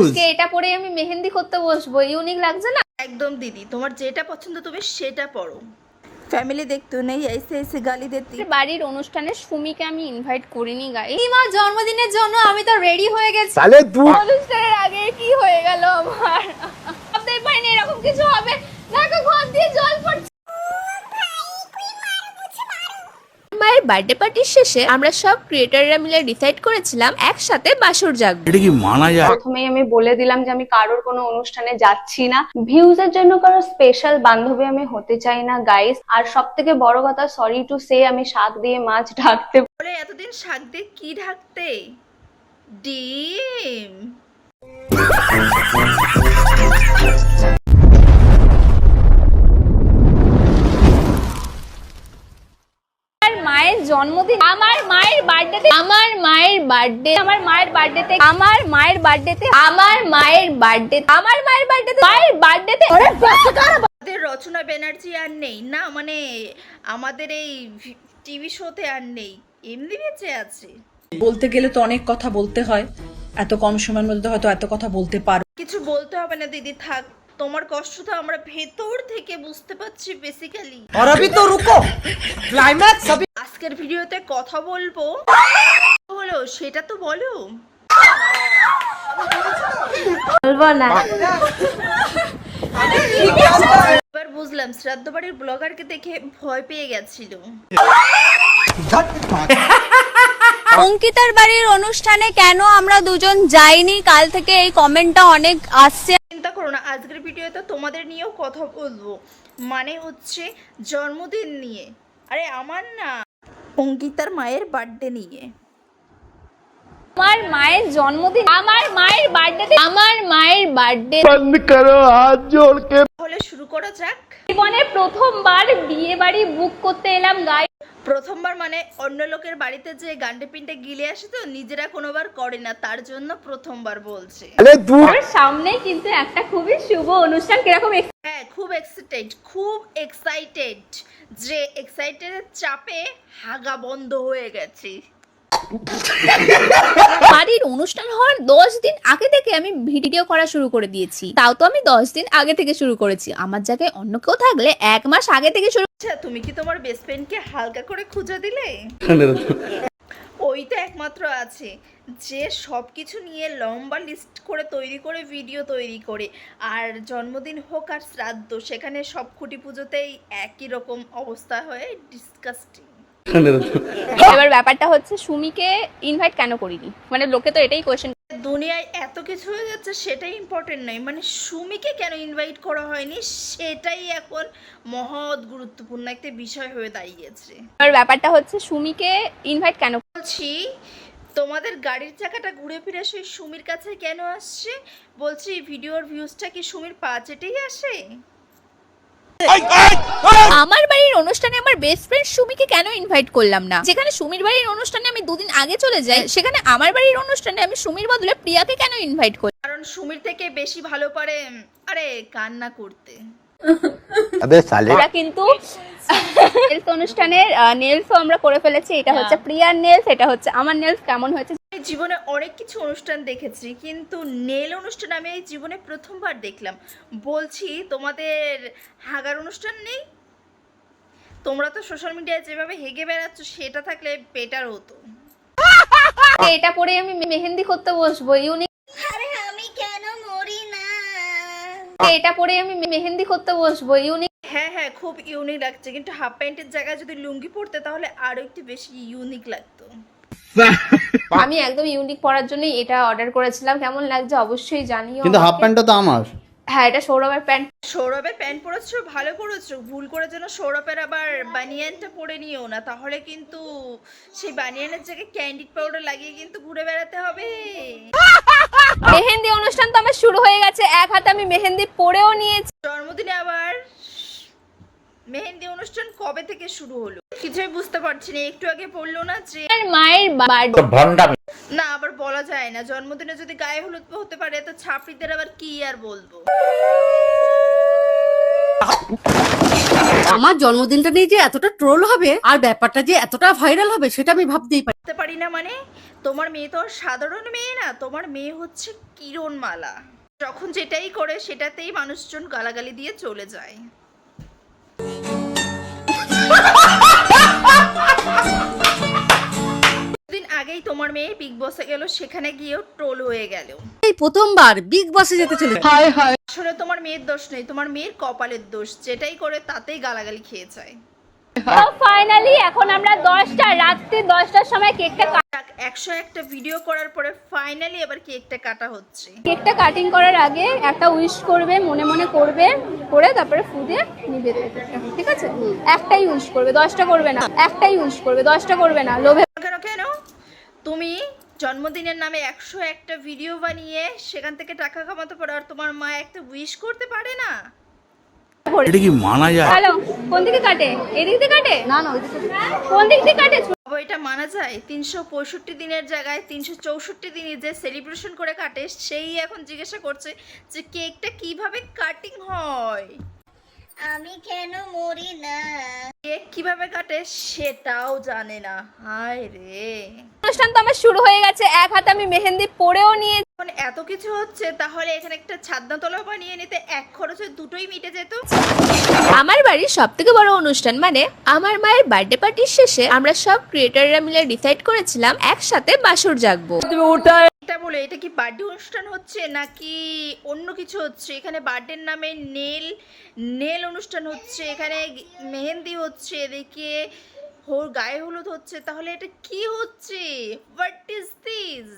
আজকে এটা পরে আমি মেহেন্দি করতে বসবো, ইউনিক লাগছে না? একদম দিদি, তোমার যেটা পছন্দ তুমি সেটা পড়ো। ফ্যামিলি দেখতো নেই, এসে এসে গালি দিতি। বাড়ির অনুষ্ঠানে সুমিকে আমি ইনভাইট করিনি গাইস। মা জন্মদিনের জন্য আমি তো রেডি হয়ে গেছি। অনুষ্ঠানের আগে কি হয়ে গেল আমার, ভাবতেই পারিনি এরকম কিছু হবে। দেখো ঘর দিয়ে জল পড়ছে। মায়ের বার্থডে পার্টির শেষে আমরা সব ক্রিয়েটররা মিলে ডিসাইড করেছিলাম একসাথে বাসর জাগবো। এটা কি মানা যায়? প্রথমেই আমি বলে দিলাম যে আমি কারোর কোনো অনুষ্ঠানে যাচ্ছি না, ভিউজের জন্য কারো স্পেশাল বান্ধবী আমি হতে চাই না গাইস। আর সব থেকে বড় কথা, সরি টু সে, আমি শাক দিয়ে মাছ ঢাকতে বলে এতদিন শাক দিয়ে কি ঢাকতে? ডিম। মায়ের জন্মদিন, আমার মায়ের বার্থডেতে, আমার মায়ের বার্থডে, আমার মায়ের বার্থডেতে, আমার মায়ের বার্থডেতে, আমার মায়ের বার্থডে, আমার মায়ের বার্থডেতে, মায়ের বার্থডেতে আমাদের রচনা ব্যানার্জি আর নেই না, মানে আমাদের এই টিভি শোতে আর নেই, এমনি বেঁচে আছে। বলতে গেলে তো অনেক কথা বলতে হয়, এত কম সময়ের মধ্যে হয়তো এত কথা বলতে পারো। কিছু বলতে হবে না দিদি, থাক। তোমার কষ্ট তো আমরা ভেতর থেকে বুঝতে পারছি বেসিক্যালি। और अभी तो रुको, क्लाइमैक्स अभी। আজকের ভিডিওতে কথা বলবো হলো সেটা তো বলো। বলবো না। এবার বুঝলাম শ্রাদ্ধ বাড়ির ব্লগারকে দেখে ভয় পেয়ে গেছিল। অঙ্কিতার বাড়ির অনুষ্ঠানে কেন আমরা দুজন যাইনি, কাল থেকে এই কমেন্টটা অনেক আসছে। চিন্তা করো না, আজকের ভিডিওতে তোমাদের নিয়েও কথা বলবো, মানে হচ্ছে জন্মদিন নিয়ে। আরে আমার না, অঙ্কিতার মায়ের বার্থডে নিয়ে। আমার মায়ের জন্মদিন, আমার মায়ের বার্থডে, আমার মায়ের বার্থডে। বন্ধ করো হাত জোড় কে। তাহলে শুরু করা যাক। জীবনে প্রথমবার বিয়ে বাড়ি বুক করতে এলাম গাই। প্রথমবার মানে অন্য লোকের বাড়িতে যে গান্ডে পিন্ডে গিলে আসে তো, নিজেরা কোনোবার করে না, তার জন্য প্রথমবার বলছে। আমার সামনেই কিন্তু একটা খুবই শুভ অনুষ্ঠান। কিরকম হ্যাঁ, খুব এক্সাইটেড, যে এক্সাইটেডের চাপে হাগা বন্ধ হয়ে গেছে। বাড়ির অনুষ্ঠান হওয়ার 10 দিন আগে থেকে আমি ভিডিও করা শুরু করে দিয়েছি। তাও তো আমি 10 দিন আগে থেকে শুরু করেছি, আমার জায়গায় অন্য কেউ থাকলে 1 মাস আগে থেকে শুরু। আচ্ছা, তুমি কি তোমার বেস্ট ফ্রেন্ডকে হালকা করে খুঁজে দিলে? ওই তো একমাত্র আছে যে সবকিছু নিয়ে লম্বা লিস্ট করে ভিডিও তৈরি করে। আর জন্মদিন হোক আর শ্রাদ্ধ, সেখানে সব খুঁটি পুজোতেই একই রকম অবস্থা হয়ে ডিসকাস্টিং। এবার ব্যাপারটা হচ্ছে সুমিকে ইনভাইট কেন করিনি, মানে লোকে তো এটাই কোয়েশ্চেন। দুনিয়ায় এত কিছু হয়ে যাচ্ছে, সেটাই ইম্পর্টেন্ট নয়, মানে সুমিকে কেন ইনভাইট করা হয়নি সেটাই এখন মহৎ গুরুত্বপূর্ণ একটা বিষয় হয়ে দাঁড়িয়েছে। এবার ব্যাপারটা হচ্ছে সুমিকে ইনভাইট কেন বলছি, তোমাদের গাড়ির চাকাটা ঘুরে ফিরে সেই সুমির কাছে কেন আসছে? বলছি, ভিডিওর ভিউজটা কি সুমির বাজেটেই আসে? আমার বাড়ির অনুষ্ঠানে আমার বেস্ট ফ্রেন্ড সুমিকে কেন ইনভাইট করলাম না? যেখানে সুমির বাড়ির অনুষ্ঠানে আমি 2 দিন আগে চলে যাই, সেখানে আমার বাড়ির অনুষ্ঠানে আমি সুমির বদলে প্রিয়াকে কেন ইনভাইট করি? কারণ সুমির থেকে বেশি ভালো পারে আরে কান্না করতে। আবে সালে। আমরা কিন্তু নেলস অনুষ্ঠানের নেলসও আমরা করে ফেলেছি। এটা হচ্ছে প্রিয়ার নেলস, এটা হচ্ছে আমার নেলস। কেমন হয়েছে? জীবনে অনেক কিছু অনুষ্ঠান দেখেছি, কিন্তু নেল অনুষ্ঠান আমি এই জীবনে প্রথমবার দেখলাম। বলছি, তোমাদের হাগার অনুষ্ঠান নেই? তোমরা তো সোশ্যাল মিডিয়ায় যেভাবে হেগে বেড়াচ্ছ, সেটা থাকলে বেটার হতো। এটা পরে আমি মেহেন্দি করতে বসবো, ইউনিক। আরে আমি কেন মরি না? এটা পরে আমি মেহেন্দি করতে বসবো, ইউনিক। হ্যাঁ হ্যাঁ, খুব ইউনিক লাগছে, কিন্তু হাফ প্যান্টের জায়গায় যদি লুঙ্গি পরতে তাহলে আরো একটু বেশি ইউনিক লাগতো। আমি একদম ইউনিক পরার জন্য এটা অর্ডার করেছিলাম। কেমন লাগছে অবশ্যই জানিও। কিন্তু হাফ প্যান্টটা তো আমার। হ্যাঁ, এটা সৌরভের প্যান্ট। সৌরভের প্যান্ট পরেছো, ভালো করেছো। ভুল করে যেন সৌরভের আবার বানিয়ানটা পরে নিও না, তাহলে কিন্তু সেই বানিয়ানের জায়গায় ক্যান্ডিড পাউডার লাগিয়ে কিন্তু ঘুরে বেড়াতে হবে। মেহেন্দি অনুষ্ঠান তো আমার শুরু হয়ে গেছে, এক হাতে আমি মেহেন্দি পরেও নিয়েছি। জন্মদিনে আবার মেহেন্দি অনুষ্ঠান কবে থেকে শুরু হলো কিছুই বুঝতে পারছি না। একটু আগে বললো না যে মায়ের ভন্ডামি। না, আবার বলা যায় না। জন্মদিনে যদি গায়ে হলুদ হতে পারে, তো ছাপড়িদের আবার কি আর বলবো। আমার জন্মদিনটা নিয়ে যে এতটা ট্রোল হবে আর ব্যাপারটা যে এতটা ভাইরাল হবে সেটা আমি ভাবতেই পারি। করতে পারি না মানে তোমার মেয়ে তো আর সাধারণ মেয়ে না, তোমার মেয়ে হচ্ছে কিরণমালা। যখন যেটাই করে সেটাতেই মানুষজন গালাগালি দিয়ে চলে যায়। দিন আগেই তোমার মেয়ে বিগ বসে গেল, সেখানে গিয়েও ট্রোল হয়ে গেল। এই প্রথমবার বিগ বসে যেতে চলেছে। আসলে তোমার মেয়ের দোষ নেই, তোমার মেয়ের কপালের দোষ, যেটাই করে তাতেই গালাগালি খেয়ে যায়। তো ফাইনালি এখন আমরা রাত্রি 10টার সময় কেকটা 101টা ভিডিও করার পরে ফাইনালি এবার কেকটা কাটা হচ্ছে। কেকটা কাটিং করার আগে একটা উইশ করবে, মনে মনে করবে, করে তারপরে ফুদে নিবে কেকটা, ঠিক আছে? একটাই উইশ করবে, 10টা করবে না। একটাই উইশ করবে, 10টা করবে না। লোভে কেন কেন তুমি জন্মদিনের নামে 101টা ভিডিও বানিয়ে সেখান থেকে টাকা কামাতে পারো, আর তোমার মা একটা উইশ করতে পারে না? এটা কি মানা যায়? হ্যালো, কোন দিকে কাটে? এদিক দিয়ে কাটে? না না, ওই দিকে। কোন দিক দিয়ে কাটে? বাবা, এটা মানা যায়? 365 দিনের জায়গায় 364 দিনই যে সেলিব্রেশন করে কাটে, সেই এখন জিজ্ঞাসা করছে যে কেকটা কিভাবে কাটিং হয়। আমি কেন মরি না? কেক কিভাবে কাটে সেটাও জানে না। হায় রে, অনুষ্ঠান তো আমার শুরু হয়ে গেছে, এক হাতে আমি মেহেন্দি পরেও নিয়ে। এখন এত কিছু হচ্ছে, তাহলে এখানে একটা ছাদনাতলা বানিয়ে নিতে এক খরচে দুটোই মিটে যেত। আমার বাড়ির সব থেকে বড় অনুষ্ঠান মানে আমার মায়ের বার্থডে পার্টির শেষে আমরা সব ক্রিয়েটররা মিলে ডিসাইড করেছিলাম একসাথে বাসর জাগবো। এটা বলে এটা কি বার্থডে অনুষ্ঠান হচ্ছে নাকি অন্য কিছু হচ্ছে? এখানে বার্থডের নামে নেল অনুষ্ঠান হচ্ছে, এখানে মেহেন্দি হচ্ছে, এদিকে গায়ে হলুদ হচ্ছে, তাহলে এটা কি হচ্ছে? What is this?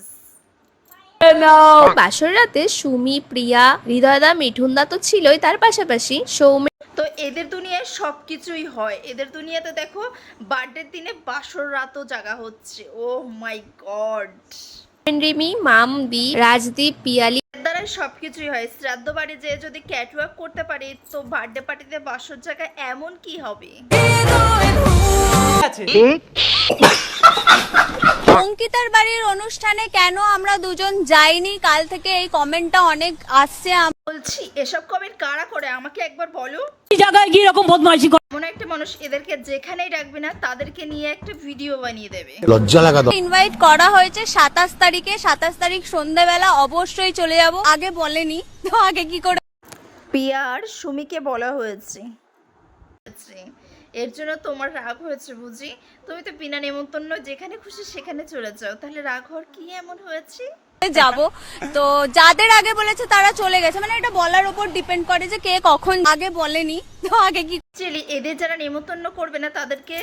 বাসর রাতে সুমি, প্রিয়া, হৃদয়দা, মিঠুনদা তো ছিলই, তার পাশাপাশি সৌমি, তো এদের দুনিয়ায় সব কিছুই হয়। এদের দুনিয়াতে দেখো বার্থডের দিনে বাসর রাতও জাগা হচ্ছে। ও মাই গড। রিমি, মামবি, রাজদীপ, পিয়ালি, এর দ্বারা সবকিছুই হয়। শ্রাদ্ধ বাড়ি যে যদি ক্যাটওয়াক করতে পারি, তো বার্থডে পার্টিতে বাসর জায়গা এমন কি হবে? অঙ্কিতার বাড়ির অনুষ্ঠানে কেন আমরা দুজন যাইনি, কাল থেকে এই কমেন্টটা অনেক আসছে। বলছি এসব কমেন্ট কারা করে আমাকে একবার বলো। জায়গায় গিয়ে এরকম বদমাইশি করে এমন একটা মানুষ, এদেরকে যেখানেই রাখবে না তাদেরকে নিয়ে একটা ভিডিও বানিয়ে দেবে। লজ্জা লাগা তো। ইনভাইট করা হয়েছে 27 তারিখে, 27 তারিখ সন্ধ্যাবেলা অবশ্যই চলে যাব। আগে বলেনি তো আগে কি করে? পিয়ার সুমিকে বলা হয়েছে, এর জন্য তোমার রাগ হয়েছে বুঝি? তুমি তো বিনা নেমন্তন্ন যেখানে খুশি সেখানে চলে যাও, তাহলে রাগ হওয়ার কি এমন হয়েছে? যাব তো যাদের আগে বলেছে তারা চলে গেছে, মানে এটা বলার উপর ডিপেন্ড করে যে কে কখন। আগে বলেনি তো আগে কি? অ্যাকচুয়ালি এদের যারা নেমন্তন্ন করবে না তাদেরকে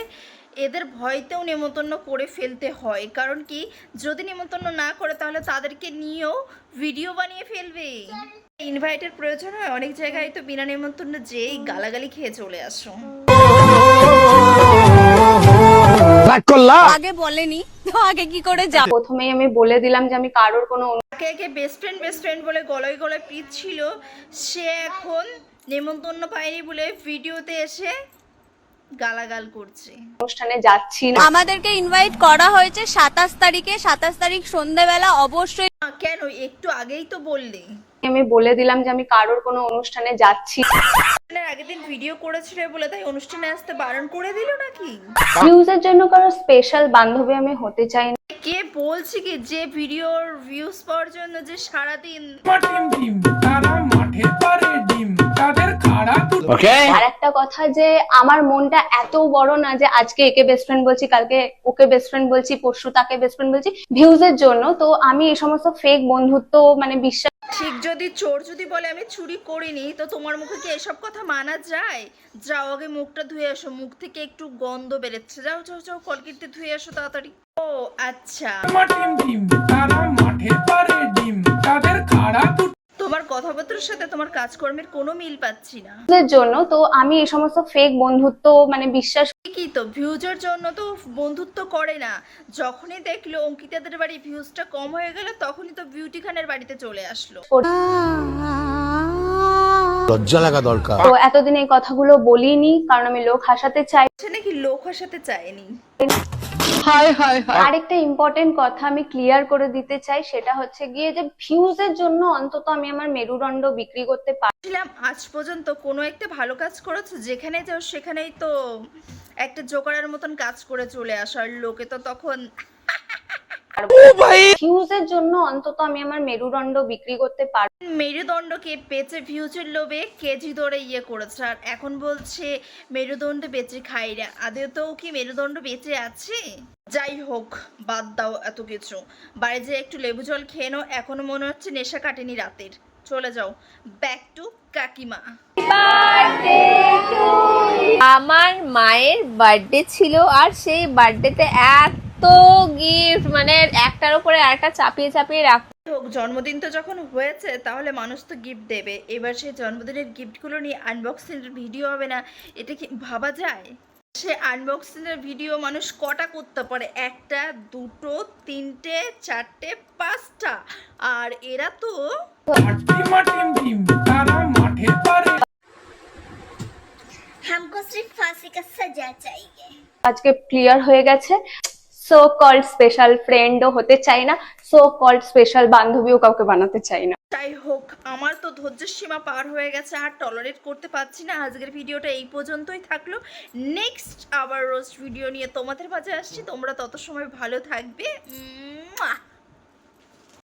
এদের ভয়তেও নেমন্তন্ন করে ফেলতে হয়। কারণ কি, যদি নেমন্তন্ন না করে তাহলে তাদেরকে নিয়েও ভিডিও বানিয়ে ফেলবে। ইনভাইটের প্রয়োজন হয় অনেক জায়গায়, তো বিনা নেমন্তন্ন যেই গালাগালি খেয়ে চলে আসো। আগে বলেনি তো আগে কি করে যাব? প্রথমেই আমি বলে দিলাম যে আমি কারোর কোনো একে একে বেস্ট ফ্রেন্ড বলে গলায় গলায় পিচ ছিল, সে এখন নেমন্তন্ন পায়নি বলে ভিডিওতে এসে গালাগাল করছে। অনুষ্ঠানে যাচ্ছি না। আমাদেরকে ইনভাইট করা হয়েছে 27 তারিখে, 27 তারিখ সন্ধ্যাবেলা অবশ্যই। কেন একটু আগেই তো বললি? আমি বলে দিলাম যে আমি কারোর কোনো অনুষ্ঠানে যাচ্ছি। আগের দিন ভিডিও করেছিল বলে তাই অনুষ্ঠানে আসতে বারণ করে দিল নাকি? ভিউজের জন্য কারো স্পেশাল বান্ধবী আমি হতে চাই না। কে বলছে কি যে ভিডিওর ভিউজ পাওয়ার জন্য যে সারাদিন আর একটা কথা যে আমার মনটা এত বড় না যে আজকে একে বেস্ট ফ্রেন্ড বলছি, কালকে ওকে বেস্ট ফ্রেন্ড বলছি, পরশু তাকে বেস্ট ফ্রেন্ড বলছি ভিউজের জন্য। তো আমি এই সমস্ত ফেক বন্ধুত্ব মানে বিশ্বাস। ঠিক যদি চোর যদি বলে আমি চুরি করিনি, তো তোমার মুখে কি এসব কথা মানা যায়? যাও আগে মুখটা ধুয়ে আসো, মুখ থেকে একটু গন্ধ বেরোচ্ছে। যাও যাও যাও, কলকিটে ধুয়ে আসো তাড়াতাড়ি। ও আচ্ছা, তোমার কথাবার্তার সাথে তোমার কাজকর্মের কোনো মিল পাচ্ছি না। ভিউজের জন্য তো আমি এই সমস্ত ফেক বন্ধুত্ব মানে বিশ্বাস। কি তো ভিউজের জন্য তো বন্ধুত্ব করে না। যখনই দেখলো অঙ্কিতাদের বাড়ি ভিউজটা কম হয়ে গেল, তখনই তো বিউটি খানের বাড়িতে চলে আসলো। লজ্জা লাগা দরকার। তো এতদিন এই কথাগুলো বলিনি কারণ আমি লোক হাসাতে চাই। সে নাকি লোক হাসাতে চায়নি। আরেকটা ইম্পর্টেন্ট কথা আমি ক্লিয়ার করে দিতে চাই, সেটা হচ্ছে গিয়ে যে ভিউজের জন্য অন্তত আমি আমার মেরুদণ্ড বিক্রি করতে ছিলাম আজ পর্যন্ত কোনো একটা ভালো কাজ করেছো, যেখানে যাও সেখানেই তো একটা জোকারের মতন কাজ করে চলে আসার, লোকে তো তখন ভিউজের জন্য অন্তত আমি আমার মেরুদণ্ড বিক্রি করতে পারবো। মেরুদণ্ডকে বেচে ভিউজের লোভে কেজি ধরে ইয়ে করেছে, আর এখন বলছে মেরুদণ্ড বেচে খাইরা। আদেও কি মেরুদণ্ড বেঁচে আছে? যাই হোক, বাদ দাও এত কিছু, বাড়ি যেয়ে একটু লেবু জল খেয়ে নাও, এখনো মনে হচ্ছে নেশা কাটেনি রাতের। চলে যাও ব্যাক টু কাকিমা। আমার মায়ের বার্থডে ছিল, আর সেই বার্থডেতে এত গিফট, মানে একটার উপরে আরেকটা চাপিয়ে চাপিয়ে রাখ। হোক, জন্মদিন তো যখন হয়েছে তাহলে মানুষ তো গিফট দেবে। এবার সেই জন্মদিনের গিফটগুলো নিয়ে আনবক্সিংয়ের ভিডিও হবে না, এটা কি ভাবা যায়? সে আনবক্সিংয়ের ভিডিও মানুষ কটা করতে পারে? একটা, দুটো, তিনটে, চারটে, পাঁচটা, আর এরা তো हमको सिर्फ फांसी का सजा चाहिए। আজকে ক্লিয়ার হয়ে গেছে, সো কল্ড স্পেশাল ফ্রেন্ডও হতে চাই না, সো কল্ড স্পেশাল বান্ধবীও কাউকে বানাতে চাই না। যাই হোক, আমার তো ধৈর্যের সীমা পার হয়ে গেছে, আর টলারেট করতে পারছি না। আজকের ভিডিওটা এই পর্যন্তই থাকলো। নেক্সট আবার রোস্ট ভিডিও নিয়ে তোমাদের মাঝে আসছি। তোমরা তত সময় ভালো থাকবে।